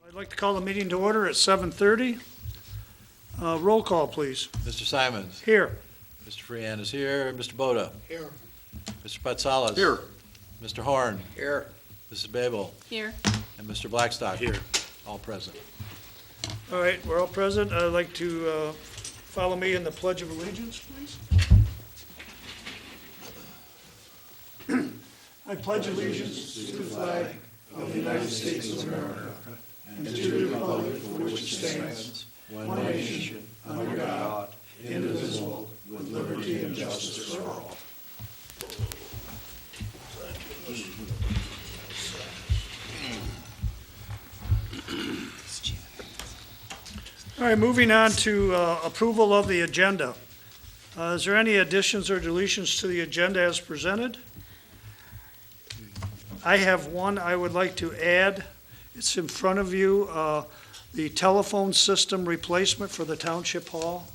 I'd like to call the meeting to order at 7:30. Roll call, please. Mr. Simons. Here. Mr. Freehan is here. Mr. Boda. Here. Mr. Patsalas. Here. Mr. Horn. Here. Mrs. Babel. Here. And Mr. Blackstock. Here. All present. All right, we're all present. I'd like to follow me in the Pledge of Allegiance, please. I pledge allegiance to the flag of the United States of America and to the republic for which it stands, one nation, under God, indivisible, with liberty and justice for all. All right, moving on to approval of the agenda. Is there any additions or deletions to the agenda as presented? I have one I would like to add. It's in front of you, the telephone system replacement for the Township Hall.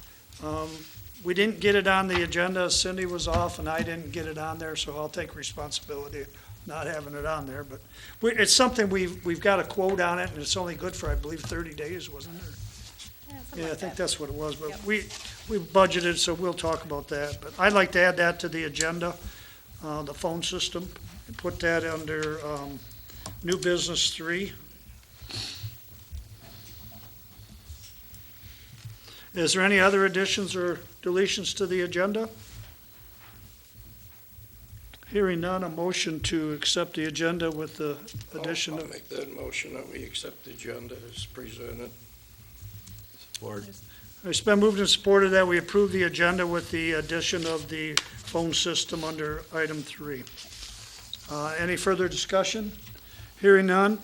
We didn't get it on the agenda. Cindy was off and I didn't get it on there, so I'll take responsibility of not having it on there. But it's something we've got a quote on it, and it's only good for, I believe, 30 days, wasn't it? Yeah, I think that's what it was, but Yep. we budgeted, so we'll talk about that. But I'd like to add that to the agenda, the phone system, and put that under new business 3. Is there any other additions or deletions to the agenda? Hearing none, a motion to accept the agenda with the addition I'll of, make that motion that we accept the agenda as presented. Support. it's been moved and supported that we approve the agenda with the addition of the phone system under item 3. Any further discussion? Hearing none,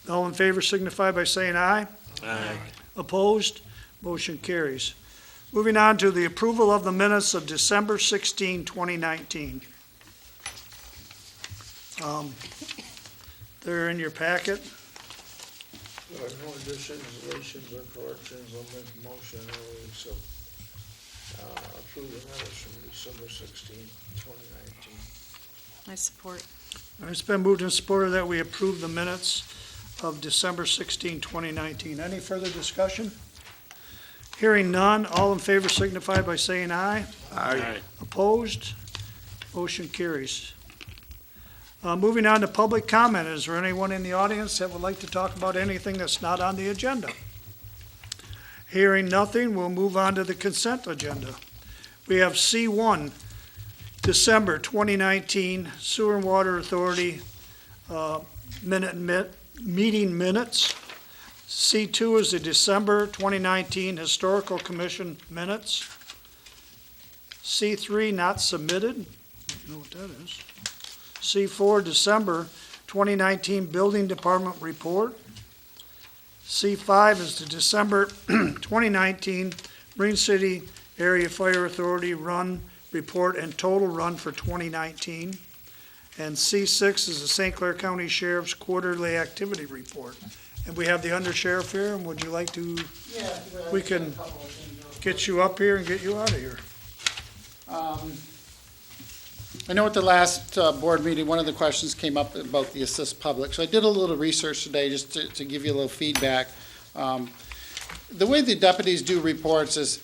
all in favor signify by saying aye. Aye. Opposed? Motion carries. Moving on to the approval of the minutes of December 16, 2019. They're in your packet. No additions, deletions, or corrections, I'll make a motion, so, approve the minutes from December 16, 2019. I support. It's been moved and supported that we approve the minutes of December 16, 2019. Any further discussion? Hearing none, all in favor signify by saying aye. Aye. Opposed? Motion carries. Moving on to public comment, is there anyone in the audience that would like to talk about anything that's not on the agenda? Hearing nothing, we'll move on to the consent agenda. We have C1, December 2019 Sewer and Water Authority meeting minutes. C2 is the December 2019 Historical Commission minutes. C3, not submitted. I don't know what that is. C4, December 2019 Building Department report. C5 is the December 2019 Marine City Area Fire Authority run report and total run for 2019. And C6 is the St. Clair County Sheriff's quarterly activity report. And we have the undersheriff here, and would you like to, we can get you up here and get you out of here. I know at the last board meeting, one of the questions came up about the assist public. So I did a little research today just to give you a little feedback. The way the deputies do reports is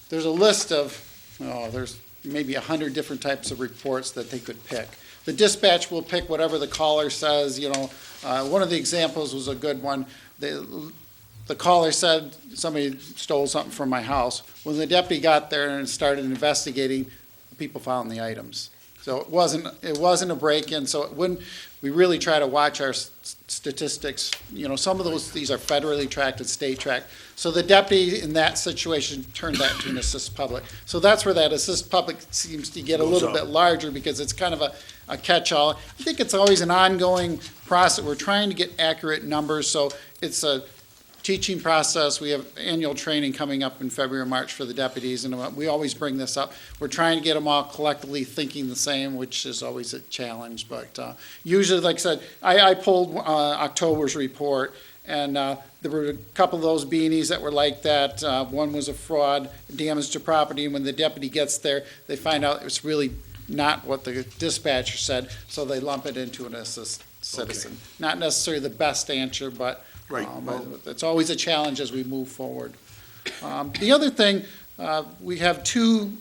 there's a list of, there's maybe 100 different types of reports that they could pick. The dispatch will pick whatever the caller says, one of the examples was a good one. The caller said somebody stole something from my house. When the deputy got there and started investigating, people found the items. So it wasn't a break-in, so we really try to watch our statistics. Some of these are federally tracked and state tracked. So the deputy in that situation turned that to an assist public. So that's where that assist public seems to get a little bit larger because it's kind of a catch-all. I think it's always an ongoing process. We're trying to get accurate numbers, so it's a teaching process. We have annual training coming up in February or March for the deputies, and we always bring this up. We're trying to get them all collectively thinking the same, which is always a challenge. But usually, like I said, I pulled October's report, and there were a couple of those beanies that were like that. One was a fraud, damage to property, and when the deputy gets there, they find out it's really not what the dispatcher said, so they lump it into an assist citizen. Okay. Not necessarily the best answer, but Right. It's always a challenge as we move forward. The other thing, we have two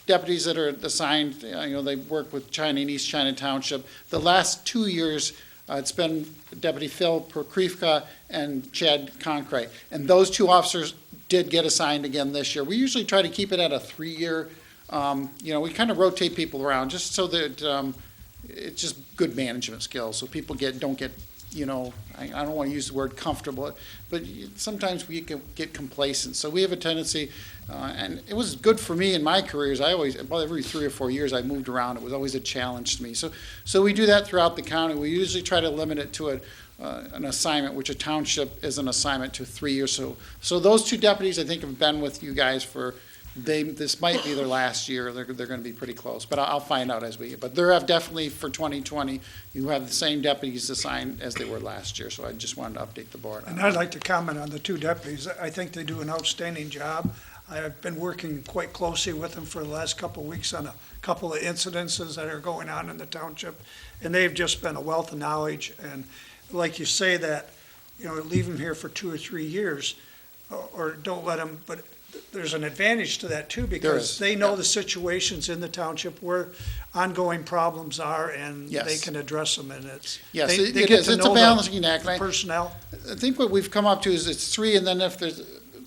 deputies that are assigned, they work with China and East China Township. The last 2 years, it's been Deputy Phil Prokrivka and Chad Concrete. And those two officers did get assigned again this year. We usually try to keep it at a 3-year, we kind of rotate people around just so that it's just good management skills, so people don't get, I don't want to use the word comfortable, but sometimes we can get complacent. So we have a tendency, and it was good for me in my careers. About every 3 or 4 years, I moved around. It was always a challenge to me. So we do that throughout the county. We usually try to limit it to an assignment, which a township is an assignment to 3 years. So those two deputies, I think, have been with you guys this might be their last year. They're going to be pretty close, but I'll find out but there have definitely for 2020, you have the same deputies assigned as they were last year. So I just wanted to update the board on And that. I'd like to comment on the two deputies. I think they do an outstanding job. I've been working quite closely with them for the last couple of weeks on a couple of incidences that are going on in the township, and they've just been a wealth of knowledge. And like you say that, leave them here for 2 or 3 years, or don't let them, but there's an advantage to that too, There because is, they know the situations in the township where ongoing problems are, and Yes. they can address them, and Yes, they it get is. to It's know a the balancing act. And personnel. I think what we've come up to is it's 3, and then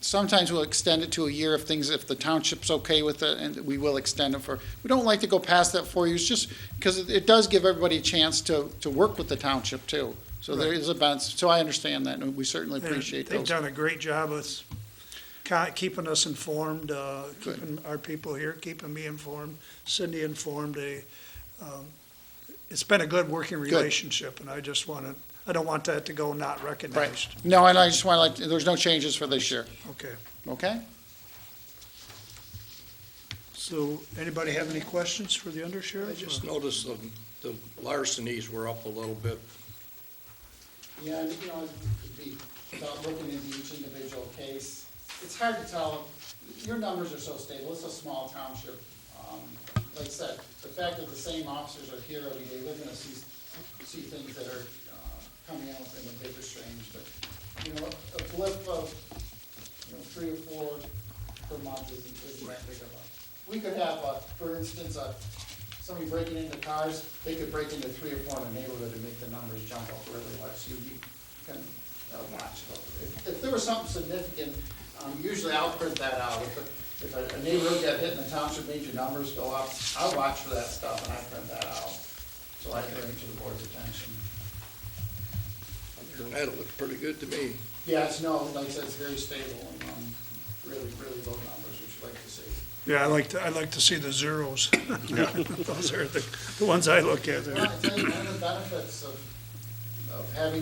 sometimes we'll extend it to a year if the township's okay with it, and we will extend it we don't like to go past that 4 years, just because it does give everybody a chance to work with the township too. So there is a balance, so I understand that, and we certainly appreciate They've those. done a great job with keeping us informed, keeping our people here, keeping me informed, Cindy informed. It's been a good working relationship, and I don't want that to go not recognized. No, and I just want there's no changes for this year, Okay, okay? so anybody have any questions for the undersheriff? I just noticed the larcenies were up a little bit. Yeah, and without looking into each individual case, it's hard to tell. Your numbers are so stable. It's a small township. Like I said, the fact that the same officers are here every day, they're gonna see things that are coming out in a bigger range. But, a blip of, 3 or 4 per month isn't that big of a. We could have, for instance, somebody breaking into cars, they could break into 3 or 4 in the neighborhood and make the numbers jump up really large. So you can watch. If there was something significant, usually I'll print that out. If a neighborhood got hit in the township, made your numbers go up, I'll watch for that stuff and I print that out. So I can bring it to the board's attention. Other than that, it looked pretty good to me. Yeah, like I said, it's very stable and really, really low numbers, which you like to see. Yeah, I like to see the zeros. Those are the ones I look at. Well, I tell you, one of the benefits of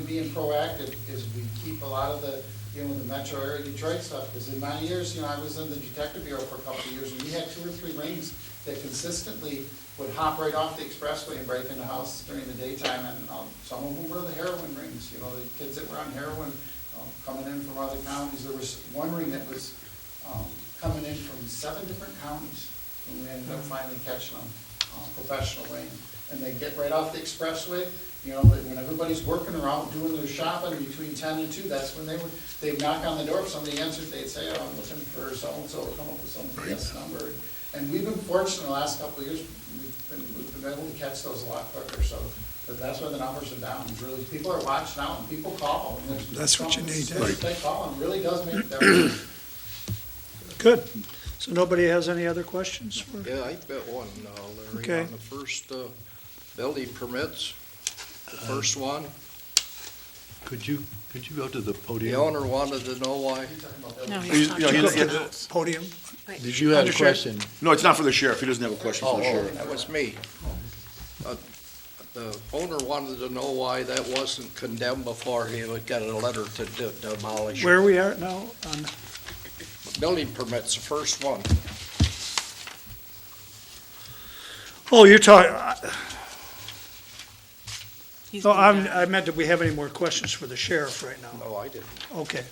being proactive is we keep a lot of the metro area Detroit stuff, because in my years, I was in the detective bureau for a couple of years, and we had 2 or 3 rings that consistently would hop right off the expressway and break into houses during the daytime, and some of them were the heroin rings, the kids that were on heroin coming in from other counties. There was one ring that was coming in from 7 different counties, and we ended up finally catching them, professional ring, and they get right off the expressway. When everybody's working or out doing their shopping between 10 and 2, that's when they'd knock on the door. If somebody answered, they'd say, I'm looking for so-and-so, come up with some BS number. And we've been fortunate in the last couple of years, we've been able to catch those a lot quicker, so that's why the numbers are down. Really, people are watching out and people call. And That's what you need. They call and it really does make a difference. Good. So nobody has any other questions? Yeah, I bet one, Larry, Okay. on the first building permits, the first one. Could you go to the The podium? owner wanted to know why. No, He's- he's talking no, he's- about he's- else. Podium? Did you have a Undersheriff? question? No, it's not for the sheriff. He doesn't have a question for Oh, the sheriff. that was me. The owner wanted to know why that wasn't condemned before he would get a letter to demolish. Where we are now? On Building permits, the first one. Oh, you're talking, He's no, been I meant, do we have any more questions for the sheriff right now? No, I didn't. Okay.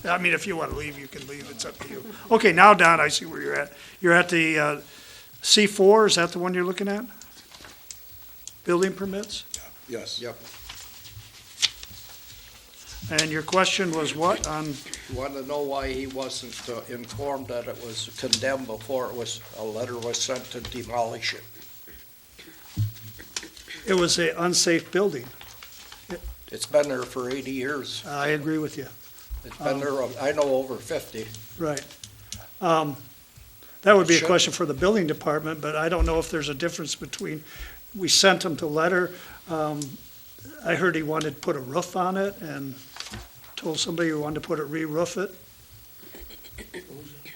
I mean, if you want to leave, you can leave. It's up to you. Okay, now, Don, I see where you're at. You're at the C4, is that the one you're looking at? Building permits? Yes. Yep. And your question was what on, You want to know why he wasn't informed that it was condemned before a letter was sent to demolish it? it was a unsafe building. It's been there for 80 years. I agree with you. It's been there, I know, over 50. Right. That would be a Should- question for the building department, but I don't know if there's a difference between, we sent him to letter. I heard he wanted to put a roof on it and told somebody he wanted to put it, re-roof it.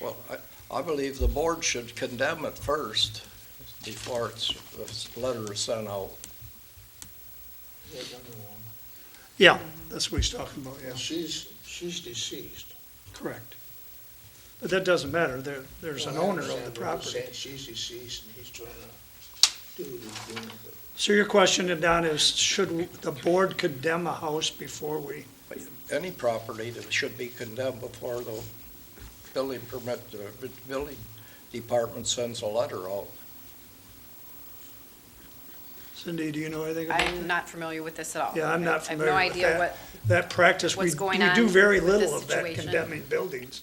Well, I believe the board should condemn it first before the letter is sent out. Is that number one? Yeah, that's what he's talking about, yeah. Well, she's deceased. Correct. But that doesn't matter. There's an Well, I owner of the understand, but I'm property. saying she's deceased and he's trying to do what he's doing. But So your question, Don, is should the board condemn a house before we? Any property that should be condemned before the building permit, the building department sends a letter out. Cindy, do you know anything about I'm that? not familiar with this at all. Yeah, I'm not familiar with I have no idea that. what, That practice, we what's going we do on very with little this of that, situation. condemning buildings.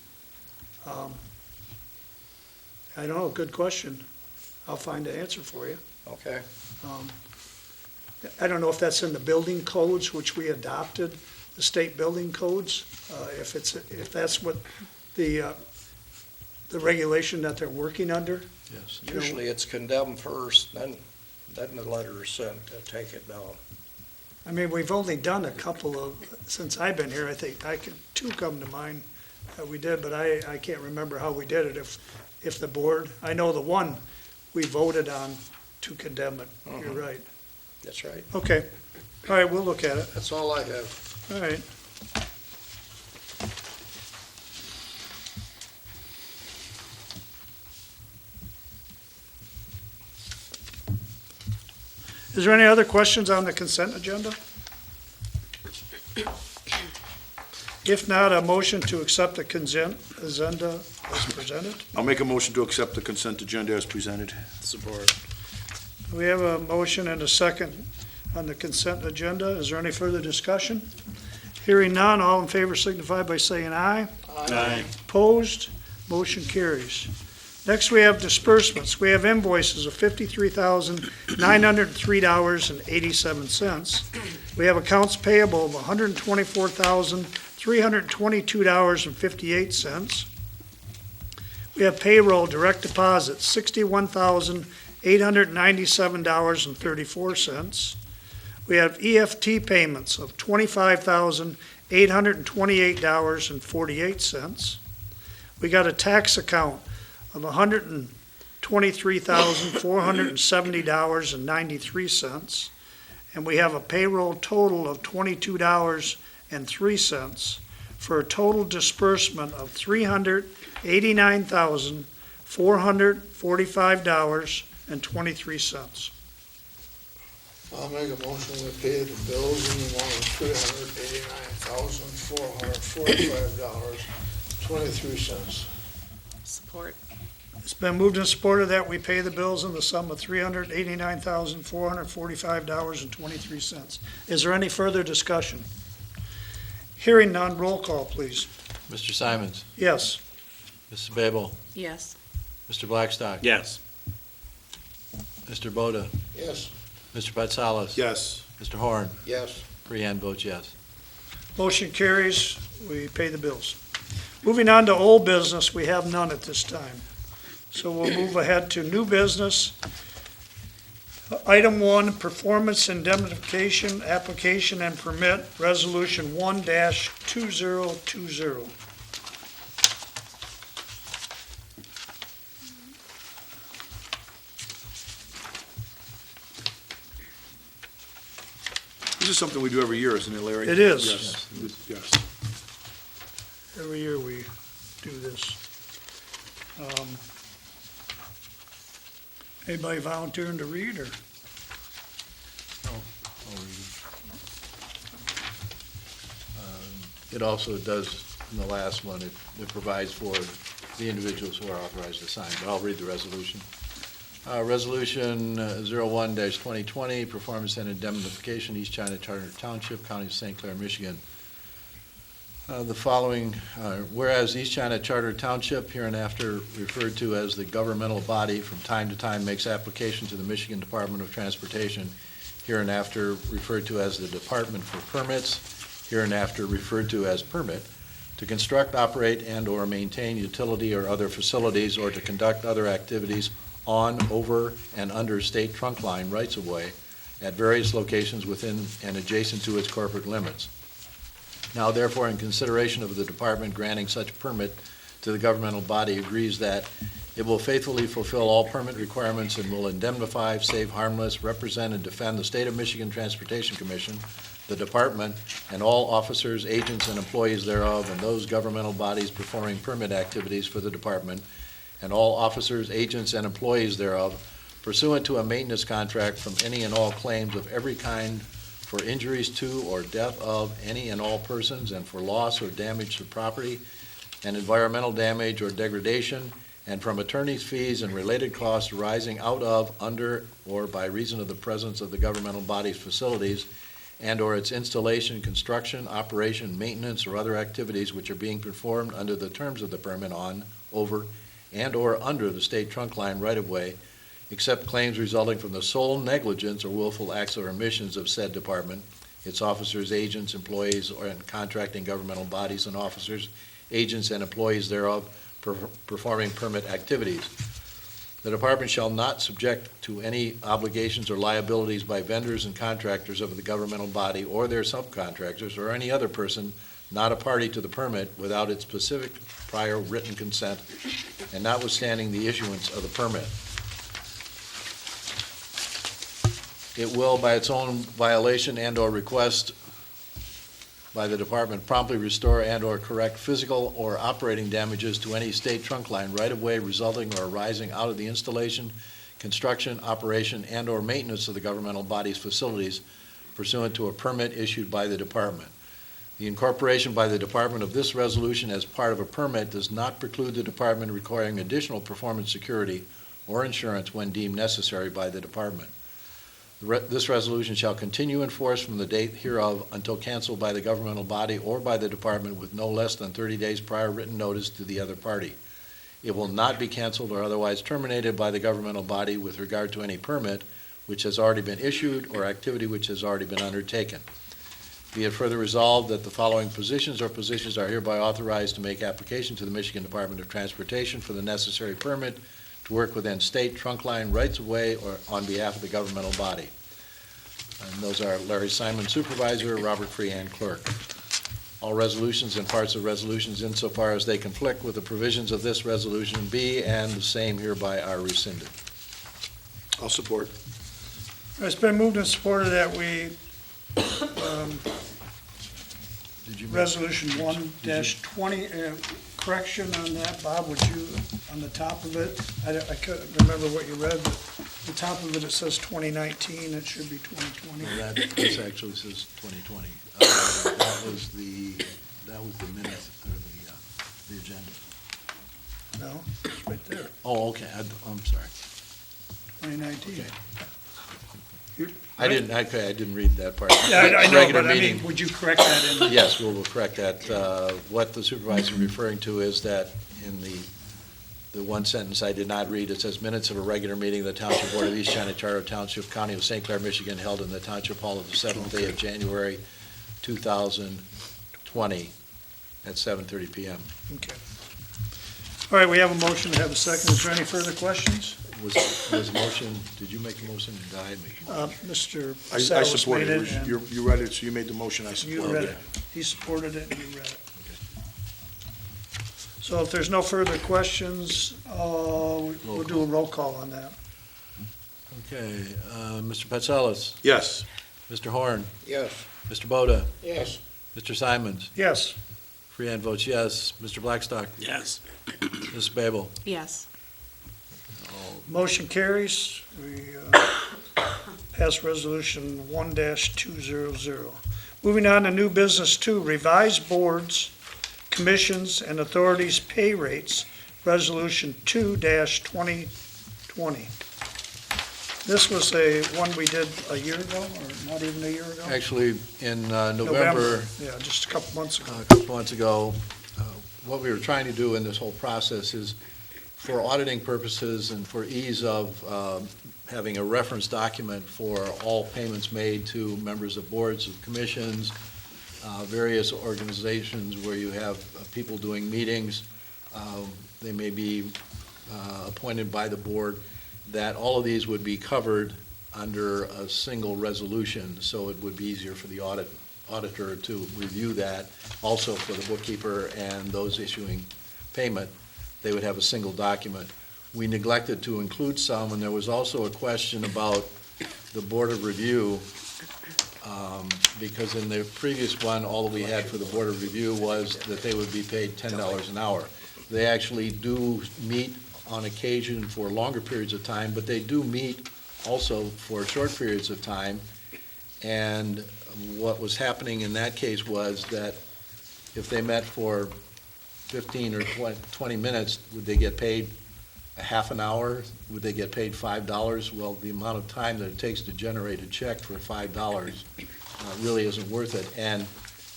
I don't know, good question. I'll find the answer for you. Okay? I don't know if that's in the building codes, which we adopted, the state building codes, if that's what the regulation that they're working under. Yes. Usually it's condemned first, then the letter is sent to take it down. I mean, we've only done a couple of, since I've been here, I think, two come to mind that we did, but I can't remember how we did it. If the board, I know the one we voted on to condemn it. You're right. That's right. Okay. All right, we'll look at it. That's all I have. All right. Is there any other questions on the consent agenda? If not, a motion to accept the consent agenda as presented. I'll make a motion to accept the consent agenda as presented. Support. We have a motion and a second on the consent agenda. Is there any further discussion? Hearing none, all in favor signify by saying aye. Aye. Opposed? Motion carries. Next, we have disbursements. We have invoices of $53,903.87. We have accounts payable of $124,322.58. We have payroll direct deposits, $61,897.34. We have EFT payments of $25,828.48. We got a tax account of $123,470.93. And we have a payroll total of $22.03 for a total disbursement of $389,445.23. I'll make a motion to pay the bills in the amount of $389,445.23. support. It's been moved and supported that we pay the bills in the sum of $389,445.23. Is there any further discussion? Hearing none, roll call, please. Mr. Simons, Yes. Mrs. Babel, Yes, Mr. Blackstock. Yes. Mr. Boda, Yes, Mr. Patsalos. Yes. Mr. Horn, Yes. Freehand votes yes. Motion carries. We pay the bills. Moving on to old business, we have none at this time. So we'll move ahead to new business. Item 1, performance indemnification application and permit, resolution 1-2020. This is something we do every year, isn't it, Larry? It is. Yes. Yes. Every year we do this. Anybody volunteering to read, or? It also does, in the last one, it provides for the individuals who are authorized to sign, but I'll read the resolution. Resolution 01-2020, Performance and Indemnification, East China Township, County of St. Clair, Michigan. The following, whereas East China Charter Township, hereinafter referred to as the governmental body, from time to time makes application to the Michigan Department of Transportation, hereinafter referred to as the Department for Permits, hereinafter referred to as permit, to construct, operate, and/or maintain utility or other facilities, or to conduct other activities on, over, and under state trunk line rights-of-way at various locations within and adjacent to its corporate limits. Now therefore, in consideration of the department granting such permit to the governmental body, agrees that it will faithfully fulfill all permit requirements and will indemnify, save harmless, represent, and defend the State of Michigan Transportation Commission, the department, and all officers, agents, and employees thereof, and those governmental bodies performing permit activities for the department, and all officers, agents, and employees thereof, pursuant to a maintenance contract from any and all claims of every kind for injuries to or death of any and all persons, and for loss or damage to property, and environmental damage or degradation, and from attorney's fees and related costs arising out of, under, or by reason of the presence of the governmental body's facilities, and/or its installation, construction, operation, maintenance, or other activities which are being performed under the terms of the permit on, over, and/or under the state trunk line right-of-way, except claims resulting from the sole negligence or willful acts or omissions of said department, its officers, agents, employees, or and contracting governmental bodies and officers, agents, and employees thereof performing permit activities. The department shall not subject to any obligations or liabilities by vendors and contractors of the governmental body or their subcontractors or any other person not a party to the permit without its specific prior written consent and notwithstanding the issuance of the permit. It will, by its own violation and/or request by the department, promptly restore and/or correct physical or operating damages to any state trunk line right-of-way resulting or arising out of the installation, construction, operation, and/or maintenance of the governmental body's facilities pursuant to a permit issued by the department. The incorporation by the department of this resolution as part of a permit does not preclude the department requiring additional performance security or insurance when deemed necessary by the department. This resolution shall continue in force from the date hereof until canceled by the governmental body or by the department with no less than 30 days prior written notice to the other party. It will not be canceled or otherwise terminated by the governmental body with regard to any permit which has already been issued or activity which has already been undertaken. Be it further resolved that the following positions are hereby authorized to make application to the Michigan Department of Transportation for the necessary permit to work within state trunk line rights-of-way or on behalf of the governmental body. And those are Larry Simon, Supervisor, Robert Freehan, Clerk. All resolutions and parts of resolutions insofar as they conflict with the provisions of this resolution be and the same hereby are rescinded. I'll support. It's been moved and supported that we, Did you make- resolution 1-20, correction on that, Bob, would you, on the top of it, I couldn't remember what you read, but the top of it, it says 2019, it should be 2020. Well, this actually says 2020. That was the minute, or the agenda. No, it's right there, Oh, okay, I'm sorry. 2019. Okay. You- I didn't read that part. Yeah, I know, Regular but I meeting. mean, would you correct that in? Yes, we'll correct that. What the supervisor is referring to is that in the one sentence I did not read, it says minutes of a regular meeting of the Township Board of East China Charter Township, County of St. Clair, Michigan, held in the Township Hall of the 7th day of January, 2020 at 7:30 PM. Okay. All right, we have a motion to have a second. Is there any further questions? Was motion, did you make the motion or did I make the motion? Mr. I Salas support made it. it, and You read it, so you made the motion, I you support read it. it. He supported it, and you read it. So if there's no further questions, we'll do a roll call on that. Okay, Mr. Patsalas, Yes. Mr. Horn, Yes. Mr. Boda, Yes. Mr. Simons, Yes, Freehan votes yes. Mr. Blackstock, Yes. Ms. Babel. Yes. motion carries. We pass resolution 1-200. Moving on to new business 2, revised boards, commissions, and authorities' pay rates, resolution 2-2020. This was one we did a year ago, or not even a year ago? Actually, in November, Yeah, just a couple months ago. a couple months ago, what we were trying to do in this whole process is, for auditing purposes and for ease of having a reference document for all payments made to members of boards of commissions, various organizations where you have people doing meetings, they may be appointed by the board, that all of these would be covered under a single resolution, so it would be easier for the auditor to review that. Also for the bookkeeper and those issuing payment, they would have a single document. We neglected to include some, and there was also a question about the Board of Review, because in the previous one, all that we had for the Board of Review was that they would be paid $10 an hour. They actually do meet on occasion for longer periods of time, but they do meet also for short periods of time. And what was happening in that case was that if they met for 15 or 20 minutes, would they get paid a half an hour? Would they get paid $5? Well, the amount of time that it takes to generate a check for $5 really isn't worth it. And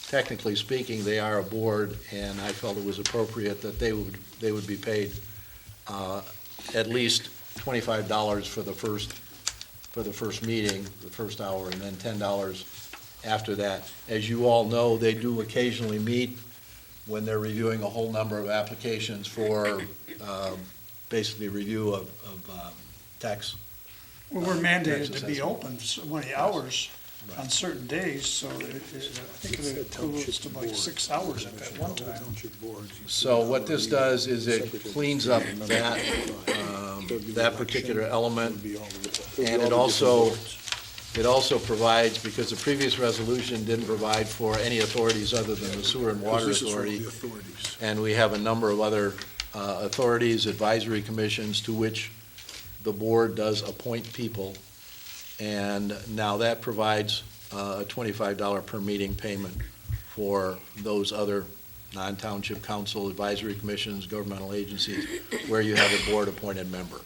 technically speaking, they are a board, and I felt it was appropriate that they would be paid at least $25 for the first meeting, the first hour, and then $10 after that. As you all know, they do occasionally meet when they're reviewing a whole number of applications for basically review of tax. Well, we're mandated to be Exercise. open so many hours on certain days, so I think it equates to like 6 hours at one time. So what this does is it cleans up that particular element, and it also provides, because the previous resolution didn't provide for any authorities other than the Sewer and Water Authority, and we have a number of other authorities, advisory commissions, to which the board does appoint people, and now that provides a $25 per meeting payment for those other non-township council, advisory commissions, governmental agencies, where you have a board-appointed member.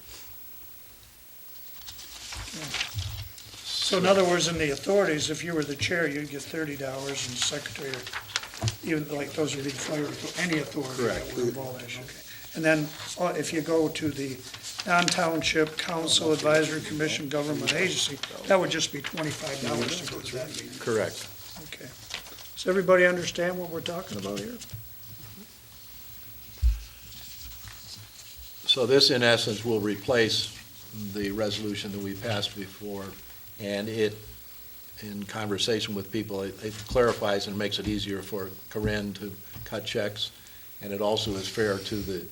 So in other words, in the authorities, if you were the chair, you'd get $30, and secretary, even like those would be fire, any authority that Correct. were involved in, okay. And then if you go to the non-township council, advisory commission, government agency, that would just be $25 to go to that meeting. Correct. Okay. Does everybody understand what we're talking about here? So this, in essence, will replace the resolution that we passed before, and it, in conversation with people, it clarifies and makes it easier for Corinne to cut checks, and it also is fair to the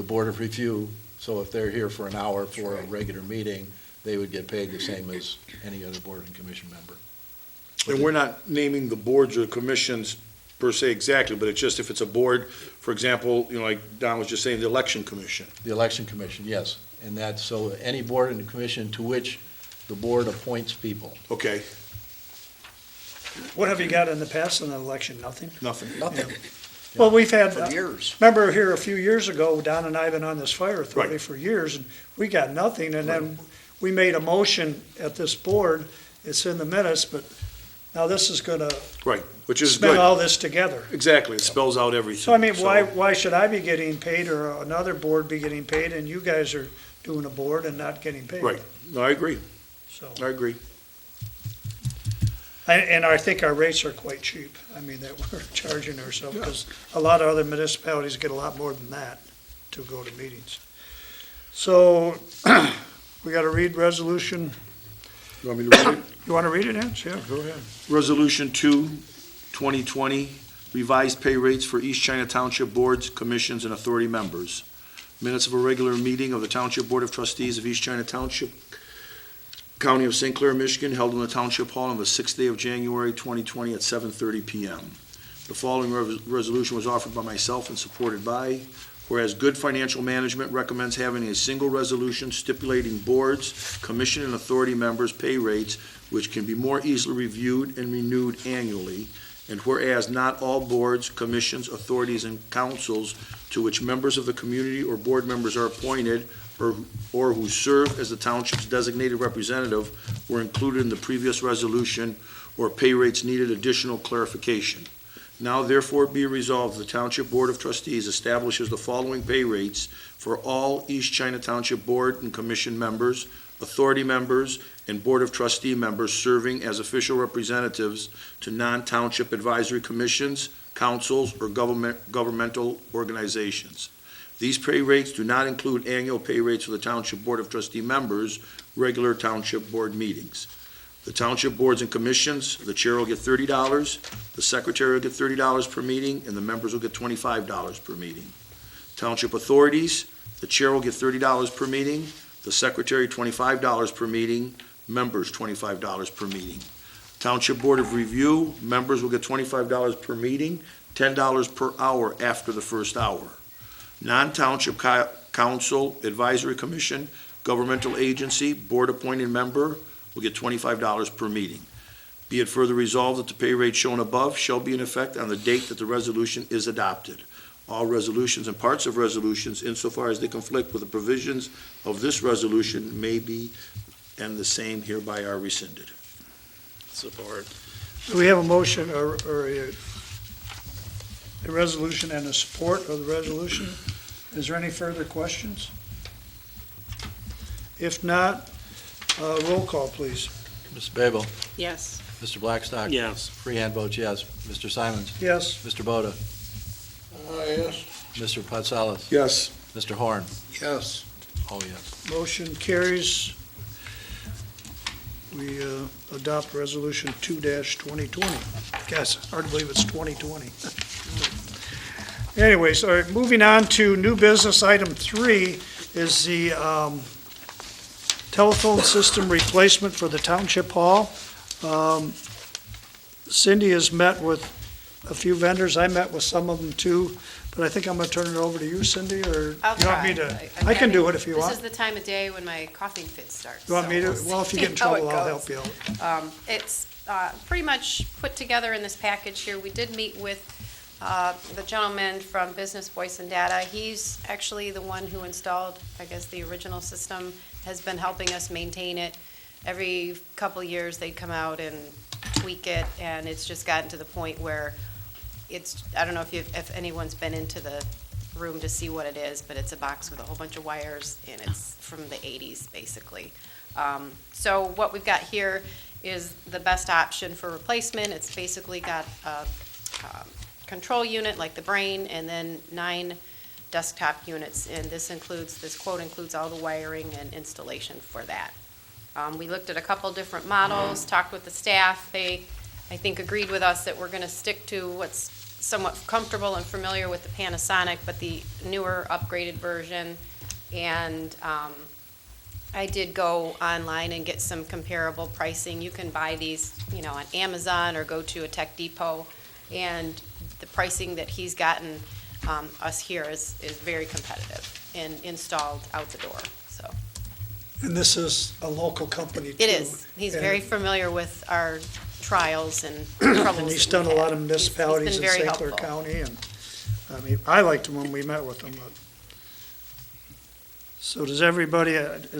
Board of Review. So if they're here for an hour for a regular meeting, they would get paid the same as any other board and commission member. And we're not naming the boards or commissions per se exactly, but it's just if it's a board, for example, like Don was just saying, the election commission. The election commission, yes, and that's, so any board and commission to which the board appoints people. Okay, What have you got in the past in an election? Nothing? nothing. Nothing Well, we've had, for years. remember here a few years ago, Don and I have been on this fire authority Right. for years, and we got nothing, and then we made a motion at this board, it's in the minutes, but now this is gonna Right, which is spin good. all this together. Exactly, it spells out everything. So I mean, why should I be getting paid or another board be getting paid, and you guys are doing a board and not getting paid? Right, no, I agree, So, I agree. and I think our rates are quite cheap, I mean, that we're charging ourselves, because a lot of other municipalities get a lot more than that to go to meetings. So, we gotta read resolution, You want me to read it? you wanna read it, Hans? Yeah, go ahead. Resolution 2, 2020, revised pay rates for East China Township boards, commissions, and authority members. Minutes of a regular meeting of the Township Board of Trustees of East China Township, County of St. Clair, Michigan, held in the Township Hall on the 6th day of January 2020 at 7:30 PM. The following resolution was offered by myself and supported by, whereas good financial management recommends having a single resolution stipulating boards, commission, and authority members' pay rates, which can be more easily reviewed and renewed annually, and whereas not all boards, commissions, authorities, and councils to which members of the community or board members are appointed or who serve as the township's designated representative were included in the previous resolution, or pay rates needed additional clarification. Now therefore be resolved, the Township Board of Trustees establishes the following pay rates for all East China Township Board and Commission members, authority members, and Board of Trustee members serving as official representatives to non-township advisory commissions, councils, or governmental organizations. These pay rates do not include annual pay rates for the Township Board of Trustee members' regular Township Board meetings. The Township Boards and Commissions, the chair will get $30, the secretary will get $30 per meeting, and the members will get $25 per meeting. Township Authorities, the chair will get $30 per meeting, the secretary $25 per meeting, members $25 per meeting. Township Board of Review, members will get $25 per meeting, $10 per hour after the first hour. Non-Township Council, Advisory Commission, Governmental Agency, Board-appointed member will get $25 per meeting. Be it further resolved that the pay rate shown above shall be in effect on the date that the resolution is adopted. All resolutions and parts of resolutions, insofar as they conflict with the provisions of this resolution, may be, and the same hereby are rescinded. Support. Do we have a motion or a resolution and a support of the resolution? Is there any further questions? If not, roll call, please. Ms. Babel, Yes. Mr. Blackstock. Yes. Freehand votes yes. Mr. Simons, Yes, Mr. Boda, Yes. Mr. Patsalas, Yes. Mr. Horn. Yes. Oh, yes. motion carries. We adopt resolution 2-2020. Guess, hard to believe it's 2020. Anyways, all right, moving on to new business, item 3 is the telephone system replacement for the Township Hall. Cindy has met with a few vendors. I met with some of them too, but I think I'm gonna turn it over to you, Cindy, or I'll you want me try. to? I'm I can do having- it if you want. This is the time of day when my coughing fit starts. You want me to? so Well, if you see get in how it trouble, I'll goes. help you out. It's pretty much put together in this package here. We did meet with the gentleman from Business Voice and Data. He's actually the one who installed, I guess, the original system, has been helping us maintain it. Every couple of years, they'd come out and tweak it, and it's just gotten to the point where it's, I don't know if anyone's been into the room to see what it is, but it's a box with a whole bunch of wires, and it's from the 80s, basically. So what we've got here is the best option for replacement. It's basically got a control unit like the brain, and then 9 desktop units, and this quote includes all the wiring and installation for that. We looked at a couple different models, talked with the staff. They, I think, agreed with us that we're going to stick to what's somewhat comfortable and familiar with the Panasonic, but the newer upgraded version. And I did go online and get some comparable pricing. You can buy these, on Amazon or go to a Tech Depot, and the pricing that he's gotten us here is very competitive and installed out the door, so. And this is a local company too. It is. He's And- very familiar with our trials and troubles. And he's that done a we've lot had. of municipalities in He's been very St. Clair helpful. County, and, I mean, I liked him when we met with him, but. So has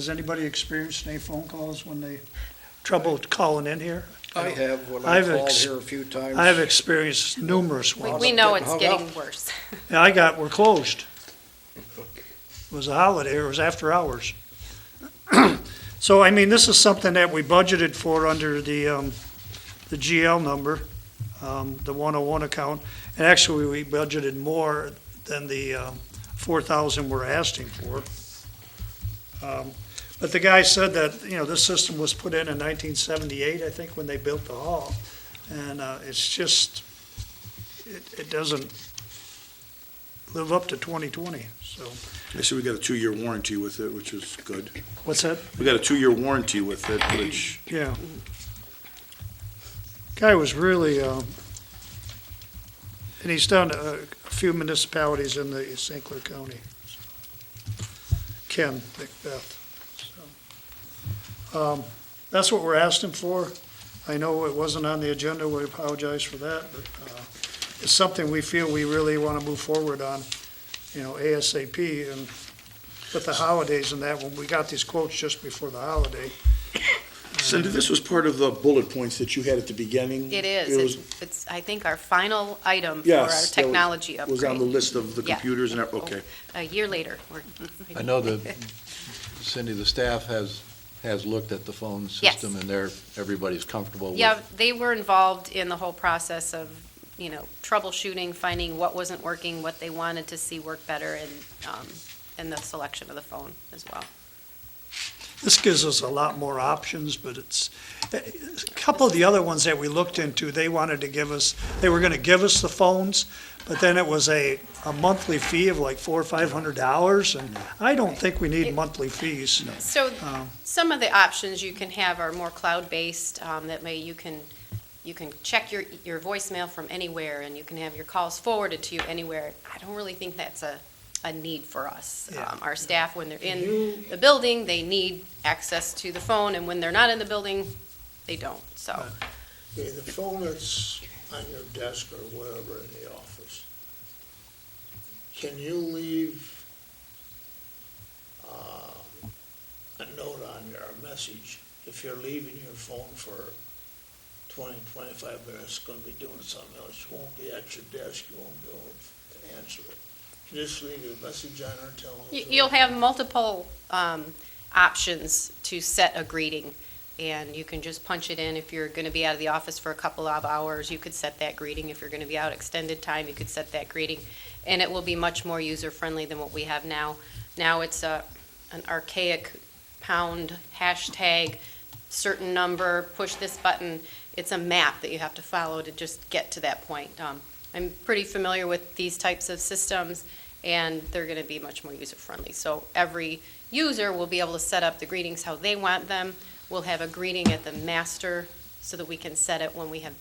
anybody experienced any phone calls when they, trouble calling in here? I have, when I I've called ex- here a few times. I have experienced numerous We ones. we know Getting it's hung getting up. worse. Yeah, we're closed. It was a holiday, or it was after hours. So, I mean, this is something that we budgeted for under the GL number, the 101 account. And actually, we budgeted more than the 4,000 we're asking for. But the guy said that, this system was put in 1978, I think, when they built the hall. And it's just, it doesn't live up to 2020, so. I see we got a 2-year warranty with it, which is good. What's that? We got a 2-year warranty with it, which, Yeah. Guy was really, and he's done a few municipalities in the St. Clair County. Ken Macbeth. So, that's what we're asking for. I know it wasn't on the agenda, we apologize for that, but it's something we feel we really want to move forward on, ASAP, and with the holidays and that, when we got these quotes just before the holiday. Cindy, this was part of the bullet points that you had at the beginning? It It is. was- It's, I think, our final item for our Yes, that was- technology was on the upgrade. list of the Yeah. computers and, okay. A year later. I know that, Cindy, the staff has looked at the phone Yes. system, and everybody's comfortable with. Yeah, they were involved in the whole process of, troubleshooting, finding what wasn't working, what they wanted to see work better, and the selection of the phone as well. This gives us a lot more options, but a couple of the other ones that we looked into, they were gonna give us the phones, but then it was a monthly fee of like $400 or $500, and I don't think we need monthly fees. So some of the options you can have are more cloud-based, that way you can check your voicemail from anywhere, and you can have your calls forwarded to you anywhere. I don't really think that's a need for us. Yeah. Our staff, when they're in the building, they need access to the phone, and when they're not in the building, they don't, so. Okay, the phone that's on your desk or wherever in the office, can you leave a note on there, a message, if you're leaving your phone for 20, 25 minutes, gonna be doing something else, you won't be at your desk, you won't be able to answer it. You just leave a message on there telling them. You'll have multiple options to set a greeting, and you can just punch it in. If you're going to be out of the office for a couple of hours, you could set that greeting. If you're going to be out extended time, you could set that greeting, and it will be much more user-friendly than what we have now. Now it's an archaic pound, hashtag, certain number, push this button. It's a map that you have to follow to just get to that point. I'm pretty familiar with these types of systems, and they're going to be much more user-friendly. So every user will be able to set up the greetings how they want them. We'll have a greeting at the master so that we can set it when we have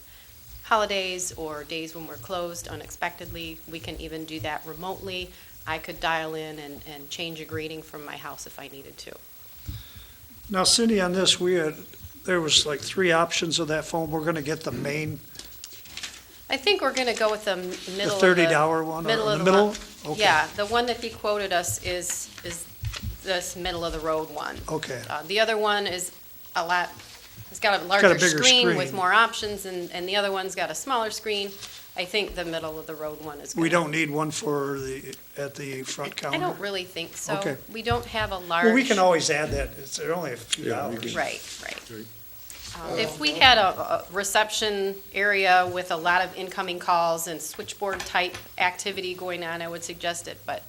holidays or days when we're closed unexpectedly. We can even do that remotely. I could dial in and change a greeting from my house if I needed to. Now, Cindy, on this, there was like 3 options of that phone. We're gonna get the main, I think we're going to go with the the middle of the... $30 one, or middle the of the middle? one. Okay. Yeah, the one that he quoted us is this middle-of-the-road one. Okay, The other one is it's got a a larger bigger screen with screen. more options, and the other one's got a smaller screen. I think the middle-of-the-road one is we gonna... don't need one at the front counter? I don't really think so. Okay. We don't have a large... Well, we can always add that, they're only a few Yeah, we dollars. can- Right. If we had a reception area with a lot of incoming calls and switchboard-type activity going on, I would suggest it, but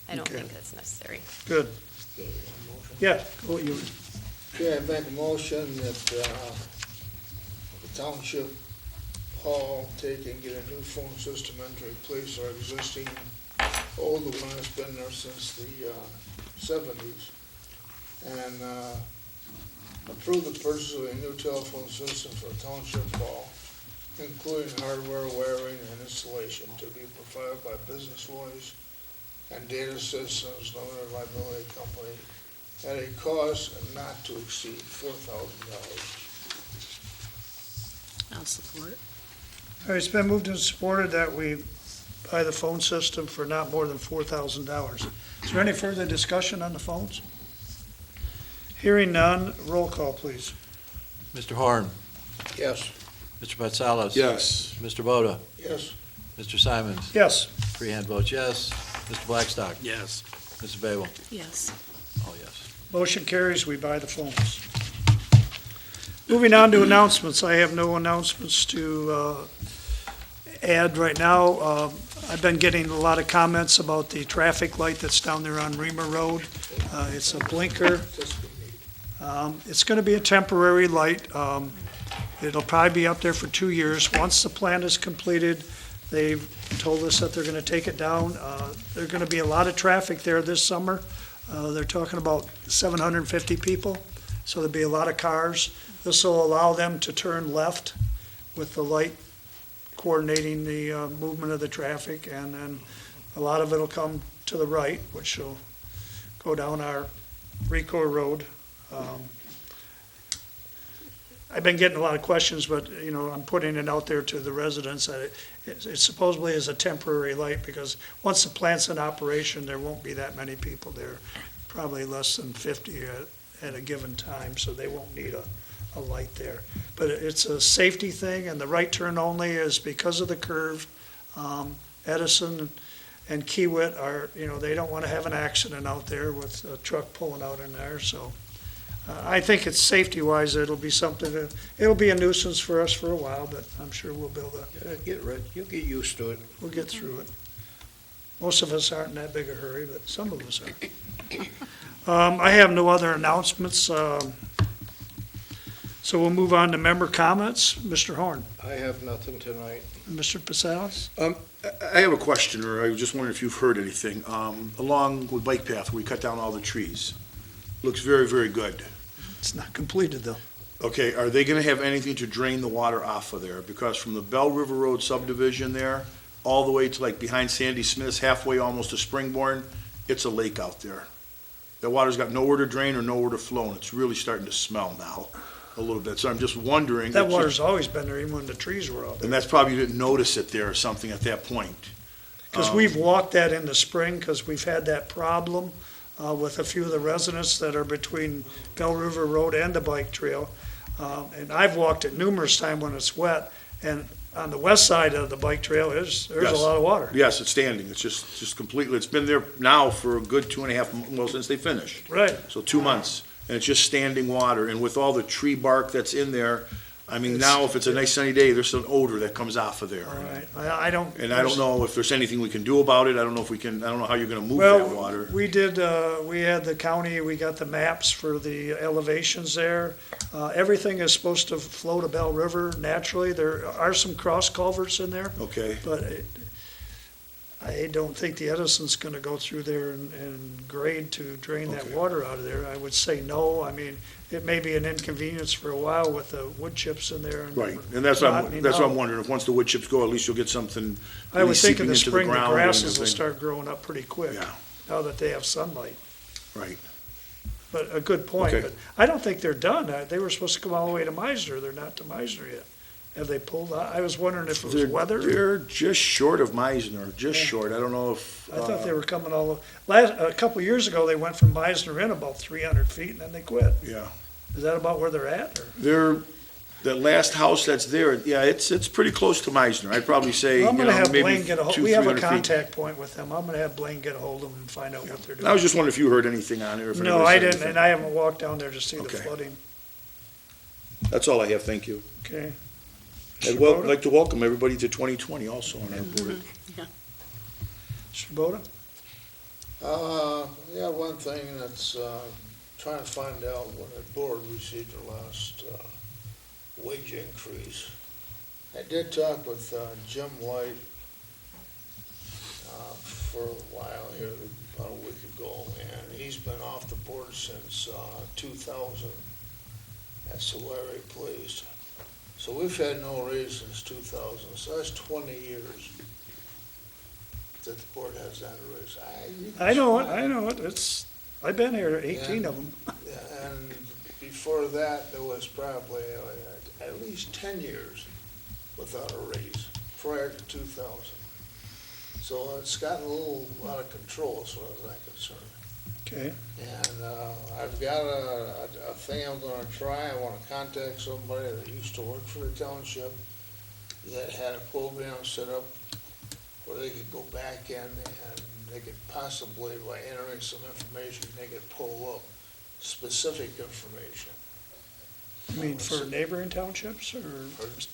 I don't Okay. think that's necessary. Good, Okay, one motion. yeah, well, you, Okay, I make a motion that the township hall take and get a new phone system and to replace our existing older one that's been there since the 70s. And approve the purchase of a new telephone system for township hall, including hardware, wiring, and installation to be provided by Business Voice and Data Systems Limited Liability Company at a cost not to exceed $4,000. I'll support. all right, it's been moved and supported that we buy the phone system for not more than $4,000. Is there any further discussion on the phones? Hearing none, roll call, please. Mr. Horn, Yes. Mr. Patsalos. Yes. Mr. Boda, Yes, Mr. Simons. Yes, Freehand votes yes. Mr. Blackstock. Yes. Mrs. Babel. Yes. Oh, yes. motion carries, we buy the phones. Moving on to announcements, I have no announcements to add right now. I've been getting a lot of comments about the traffic light that's down there on Reamer Road. It's a blinker. this we need. It's going to be a temporary light. It'll probably be up there for 2 years. Once the plan is completed, they've told us that they're going to take it down. There's going to be a lot of traffic there this summer. They're talking about 750 people, so there'll be a lot of cars. This will allow them to turn left with the light coordinating the movement of the traffic, and then a lot of it'll come to the right, which will go down our Rico Road. I've been getting a lot of questions, but, I'm putting it out there to the residents that it supposedly is a temporary light, because once the plant's in operation, there won't be that many people there. probably less than 50 at a given time, so they won't need a light there. But it's a safety thing, and the right turn only is because of the curve. Edison and Kiewit are, they don't want to have an accident out there with a truck pulling out in there, so I think it's safety-wise, it'll be something, it'll be a nuisance for us for a while, but I'm sure we'll be able to, You'll get used to it. we'll get through it. Most of us aren't in that big a hurry, but some of us are. I have no other announcements, so we'll move on to member comments. Mr. Horn, I have nothing tonight. Mr. Pasalis? I have a question, or I was just wondering if you've heard anything. Along with Bike Path, we cut down all the trees. Looks very, very good. It's not completed, though. Okay, are they gonna have anything to drain the water off of there? Because from the Bell River Road subdivision there, all the way to like behind Sandy Smith's, halfway almost to Springborn, it's a lake out there. The water's got nowhere to drain or nowhere to flow, and it's really starting to smell now a little bit. So I'm just wondering. That water's always been there, even when the trees were out And there. that's probably, you didn't notice it there or something at that point. Because we've walked that in the spring, because we've had that problem with a few of the residents that are between Bell River Road and the bike trail. And I've walked it numerous times when it's wet, and on the west side of the bike trail, there's a Yes. lot of water. Yes, it's standing. It's just completely, it's been there now for a good 2.5, well, since they finished. Right. So 2 months, and it's just standing water, and with all the tree bark that's in there, I mean, now if it's a nice sunny day, there's an odor that comes off of there. All right, I don't. And I don't know if there's anything we can do about it. I don't know if we can, I don't know how you're gonna move that water. Well, we did, we had the county, we got the maps for the elevations there. Everything is supposed to flow to Bell River naturally. There are some cross culverts in there, Okay, but I don't think the Edison's gonna go through there and grade to drain that Okay. water out of there. I would say no. I mean, it may be an inconvenience for a while with the wood chips in there. right. And that's what botany that's what I'm now. wondering. If once the wood chips go, at least you'll get something I at would least think in seeping the into the spring, the ground and grasses will everything. start growing up pretty quick, Yeah, now that they have sunlight. right. But a good point, Okay. but I don't think they're done. They were supposed to come all the way to Meisner. They're not to Meisner yet. Have they pulled out? I was wondering if it was weather. They're just short of Meisner, just Yeah. short. I don't know if. I thought they were coming a couple years ago, they went from Meisner in about 300 feet and then they quit. Yeah. Is that about where they're at, or? That last house that's there, yeah, it's pretty close to Meisner. I'd probably say, I'm gonna have maybe Blaine get a hold, 200-300 we have a feet. contact point with them. I'm gonna have Blaine get a hold of them and find out what they're I doing. was just wondering if you heard anything on it, or if No, anybody I said didn't, anything. and I haven't walked down there to see the Okay. flooding. That's all I have, thank you. Okay. I'd Mr. like to welcome everybody to 2020 also on our board. Mr. Boda? Yeah, one thing that's, trying to find out when the board received their last, wage increase. I did talk with, Jim White, for a while here, about a week ago, and he's been off the board since, 2000. That's the way I pleased. So we've had no raise since 2000, so that's 20 years that the board has had a raise. I know it. I've been here, 18 of them. Yeah, and before that, there was probably at least 10 years without a raise, prior to 2000. So it's gotten a little out of control as far as I'm concerned. Okay. And I've got a thing I'm gonna try. I wanna contact somebody that used to work for the township that had a program set up where they could go back in and they could possibly, by entering some information, they could pull up specific information. You mean for neighboring townships, or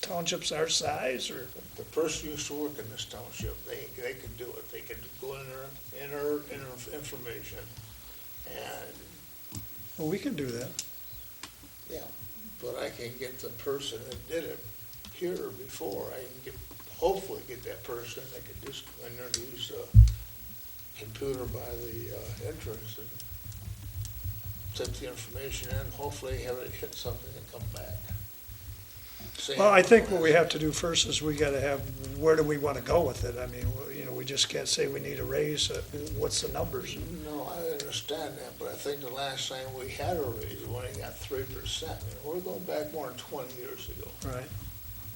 townships our size, or? The person used to work in this township, they could do it. They could go in there, enter information, and Well, we can do that. but I can get the person that did it here before. I can hopefully get that person that could just go in there and use the computer by the entrance and type the information in, hopefully have it hit something and come back. Well, I think what we have to do first is we gotta have, where do we wanna go with it? I mean, we just can't say we need a raise. What's the numbers? No, I understand that, but I think the last time we had a raise, we only got 3%. We're going back more than 20 years ago. Right.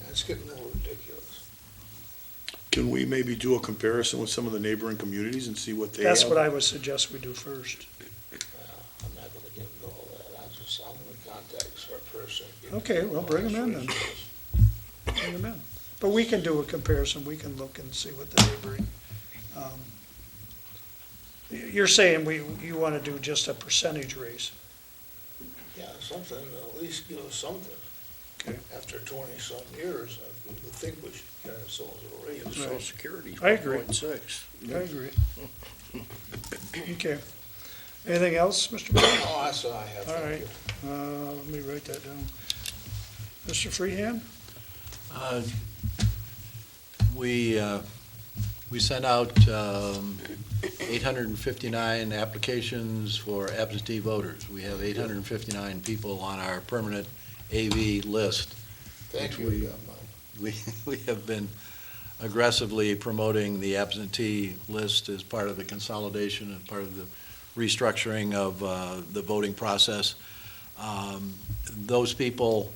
That's getting a little ridiculous. Can we maybe do a comparison with some of the neighboring communities and see what they have? That's what I would suggest we do first. comparison. Okay, well, bring them in then. Bring them in. But we can do a comparison, we can look and see what the neighboring, you're saying you want to do just a percentage raise? Yeah, something, at least give us something. Okay. After 20-some years, I would think we should get ourselves a raise. Social Security's I agree. 1.6. I agree. Okay. Anything else, Mr. Bailey? Oh, that's what I have. All Thank right. you. Let me write that down. Mr. Freehand? We sent out 859 applications for absentee voters. We have 859 people on our permanent AV list. Thank which you. We have been aggressively promoting the absentee list as part of the consolidation and part of the restructuring of the voting process. Those people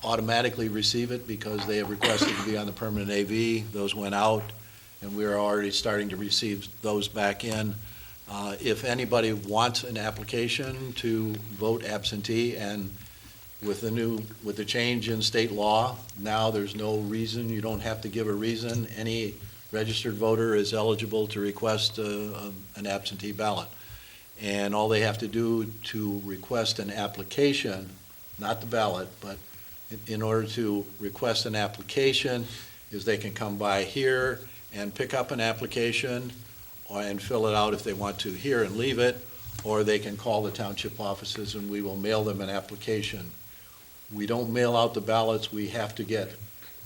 automatically receive it because they have requested to be on the permanent AV. Those went out, and we are already starting to receive those back in. If anybody wants an application to vote absentee, and with the change in state law, now there's no reason, you don't have to give a reason. Any registered voter is eligible to request an absentee ballot. And all they have to do to request an application, not the ballot, but in order to request an application, is they can come by here and pick up an application and fill it out if they want to here and leave it, or they can call the township offices and we will mail them an application. We don't mail out the ballots, we have to get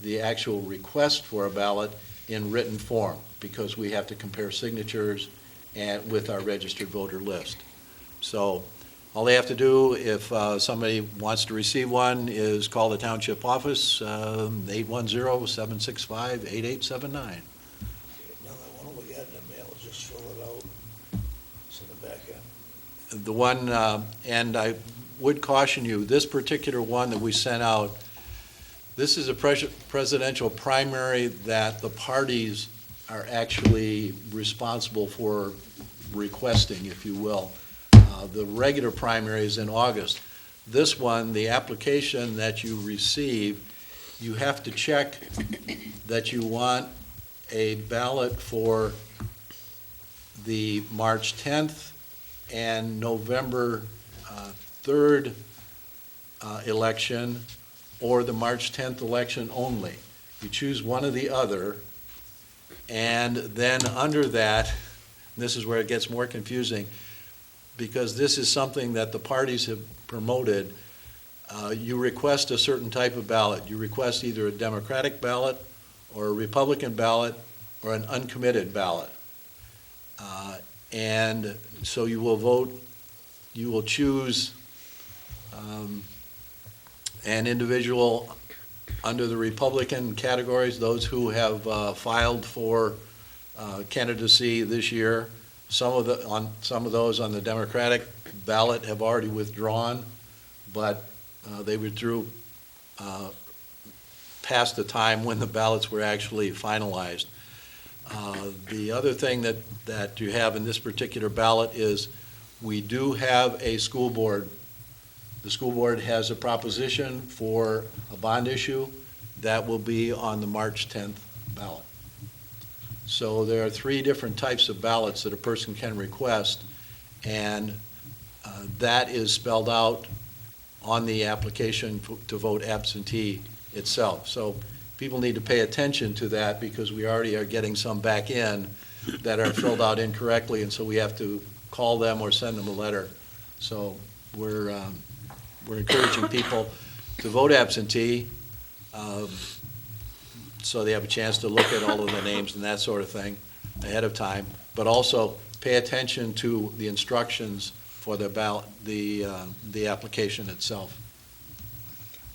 the actual request for a ballot in written form, because we have to compare signatures and with our registered voter list. So all they have to do, if somebody wants to receive one, is call the township office, 810-765-8879. Now, that one we got in the mail, just fill it out, send it back in. The one, and I would caution you, this particular one that we sent out, this is a presidential primary that the parties are actually responsible for requesting, if you will. The regular primary is in August. This one, the application that you receive, you have to check that you want a ballot for the March 10th and November 3rd election, or the March 10th election only. You choose one or the other, and then under that, and this is where it gets more confusing, because this is something that the parties have promoted, you request a certain type of ballot. You request either a Democratic ballot or a Republican ballot or an uncommitted ballot. And so you will vote, you will choose an individual under the Republican categories, those who have filed for candidacy this year. Some of those on the Democratic ballot have already withdrawn, but they withdrew past the time when the ballots were actually finalized. The other thing that you have in this particular ballot is we do have a school board. The school board has a proposition for a bond issue that will be on the March 10th ballot. So there are 3 different types of ballots that a person can request, and that is spelled out on the application to vote absentee itself. So people need to pay attention to that, because we already are getting some back in that are filled out incorrectly, and so we have to call them or send them a letter. So we're encouraging people to vote absentee, so they have a chance to look at all of the names and that sort of thing ahead of time, but also pay attention to the instructions for the ballot, the application itself.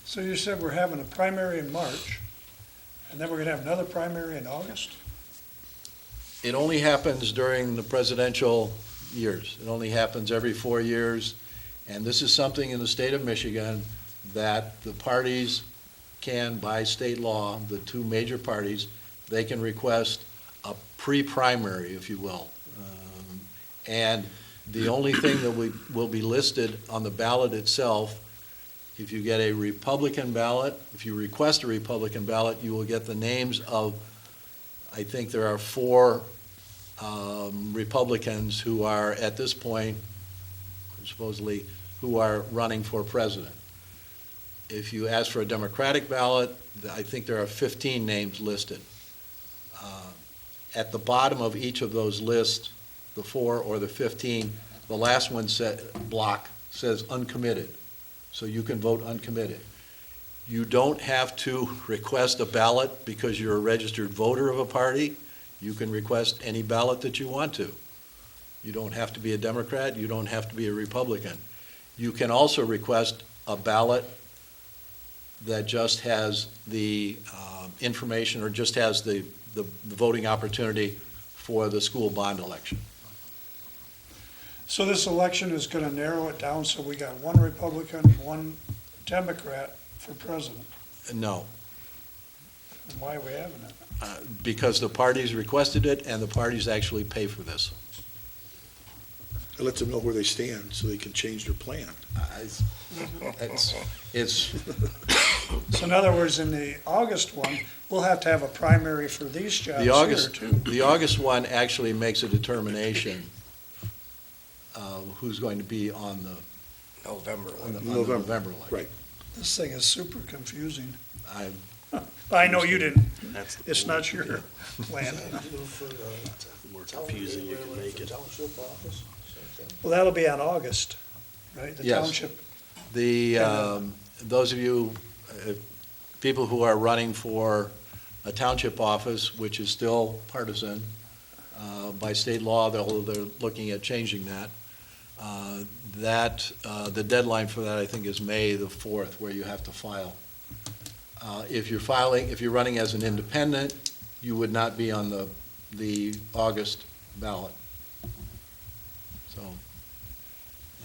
So you said we're having a primary in March, and then we're gonna have another primary in August? It only happens during the presidential years. It only happens every 4 years, and this is something in the state of Michigan that the parties can, by state law, the 2 major parties, they can request a pre-primary, if you will. And the only thing that will be listed on the ballot itself If you get a Republican ballot, if you request a Republican ballot, you will get the names of, I think there are 4 Republicans who are, at this point, supposedly, who are running for president. If you ask for a Democratic ballot, I think there are 15 names listed. At the bottom of each of those lists, the 4 or the 15, the last one block says uncommitted, so you can vote uncommitted. You don't have to request a ballot because you're a registered voter of a party. You can request any ballot that you want to. You don't have to be a Democrat, you don't have to be a Republican. You can also request a ballot that just has the information or just has the voting opportunity for the school bond election. So this election is gonna narrow it down, so we got 1 Republican, 1 Democrat for president. No, And why are we having it? because the parties requested it and the parties actually pay for this. It lets them know where they stand so they can change their plan. It's, So in other words, in the August one, we'll have to have a primary for these jobs the here August, too. the August one actually makes a determination of who's going to be on the November. November election. Right. This thing is super confusing. I, I know you didn't, That's the it's point. not your plan. The more confusing you can make it. Township office, same thing. Well, that'll be on August, right? The Yes. township, the, those of you, people who are running for a township office, which is still partisan, by state law, although they're looking at changing that, the deadline for that, I think, is May the 4th, where you have to file. If you're running as an independent, you would not be on the August ballot. So,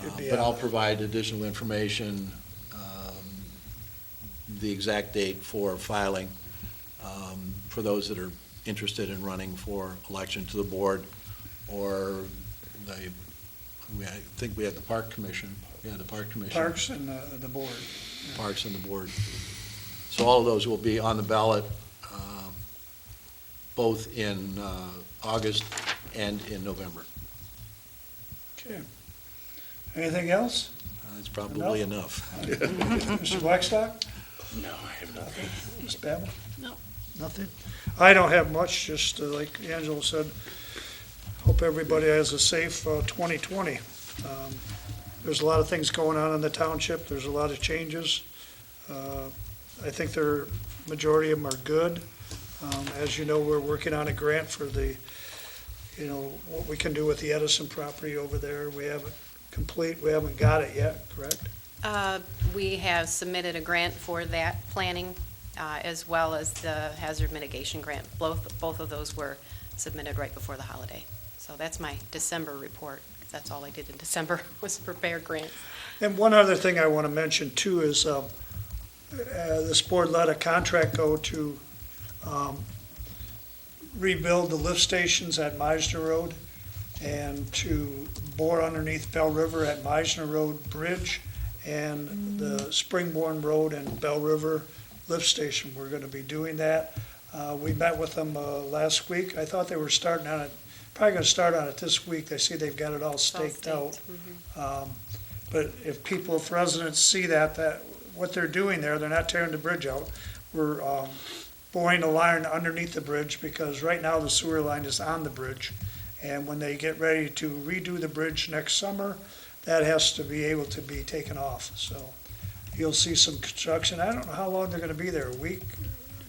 You'd be but on I'll the- provide additional information, the exact date for filing, for those that are interested in running for election to the board, or I think we had the Park Commission, the Park Commission. Parks and the board. Parks and the board. So all of those will be on the ballot, both in August and in November. Okay. Anything else? That's probably enough. Mr. Blackstock? No, I have nothing. Ms. Babel? No. Nothing? I don't have much, just like Angela said, hope everybody has a safe 2020. There's a lot of things going on in the township, there's a lot of changes. I think majority of them are good. As you know, we're working on a grant for what we can do with the Edison property over there. We haven't got it yet, correct? We have submitted a grant for that planning, as well as the hazard mitigation grant. Both of those were submitted right before the holiday. So that's my December report. That's all I did in December, was prepare grants. And one other thing I want to mention too is, this board let a contract go to rebuild the lift stations at Meisner Road and to bore underneath Bell River at Meisner Road Bridge and the Springborn Road and Bell River lift station. We're going to be doing that. We met with them last week. I thought they were starting on it, probably going to start on it this week. They see they've got it all staked out. But if residents see that what they're doing there, they're not tearing the bridge out. We're boring a line underneath the bridge because right now the sewer line is on the bridge. And when they get ready to redo the bridge next summer, that has to be able to be taken off. So you'll see some construction. I don't know how long they're gonna be there, a week,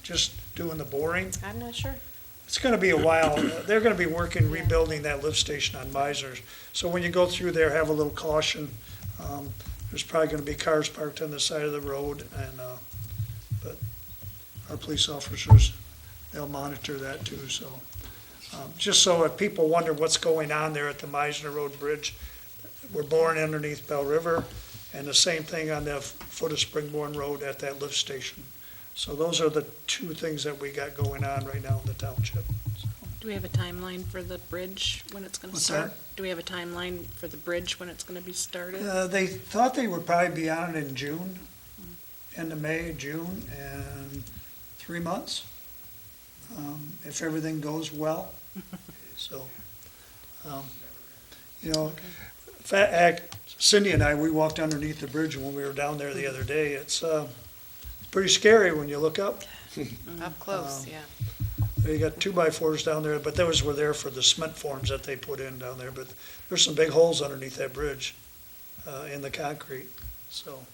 just doing the boring? I'm not sure. It's gonna be a while. They're gonna be working, rebuilding that lift station on Meisner. So when you go through there, have a little caution. There's probably gonna be cars parked on the side of the road but our police officers, they'll monitor that too, so. Just so if people wonder what's going on there at the Meisner Road Bridge, we're boring underneath Bell River, and the same thing on the foot of Springborn Road at that lift station. So those are the two things that we got going on right now in the township. Do we have a timeline for the bridge, when it's gonna What's start? Do we have a timeline for the bridge, when it's gonna be started? They thought they would probably be on it in June, end of May, June, and 3 months, if everything goes well. So, you know, Cindy and I, we walked underneath the bridge when we were down there the other day. It's pretty scary when you look up. Up close, yeah. You got 2x4s down there, but those were there for the cement forms that they put in down there. But there's some big holes underneath that bridge in the concrete. So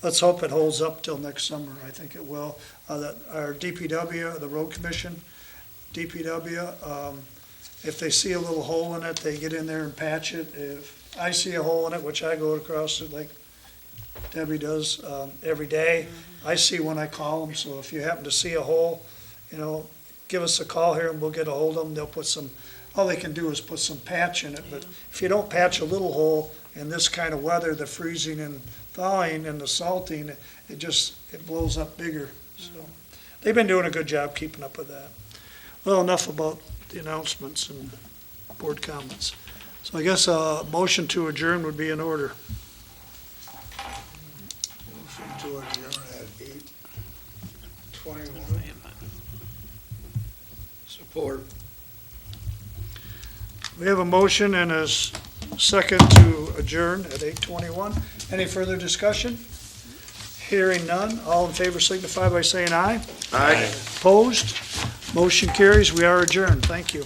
let's hope it holds up till next summer. I think it will. Our DPW, the road commission, DPW, if they see a little hole in it, they get in there and patch it. If I see a hole in it, which I go across it like Debbie does every day, I see when I call them. So if you happen to see a hole, you know, give us a call here and we'll get a hold of them. They'll put some, all they can do is put some patch in it. But if you don't patch a little hole in this kind of weather, the freezing and thawing and the salting, it blows up bigger. So they've been doing a good job keeping up with that. Well, enough about the announcements and board comments. So I guess a motion to adjourn would be in order. Motion to adjourn at 8:21. Support. We have a motion and a second to adjourn at 8:21. Any further discussion? Hearing none. All in favor signify by saying aye. Aye. Opposed? Motion carries. We are adjourned. Thank you.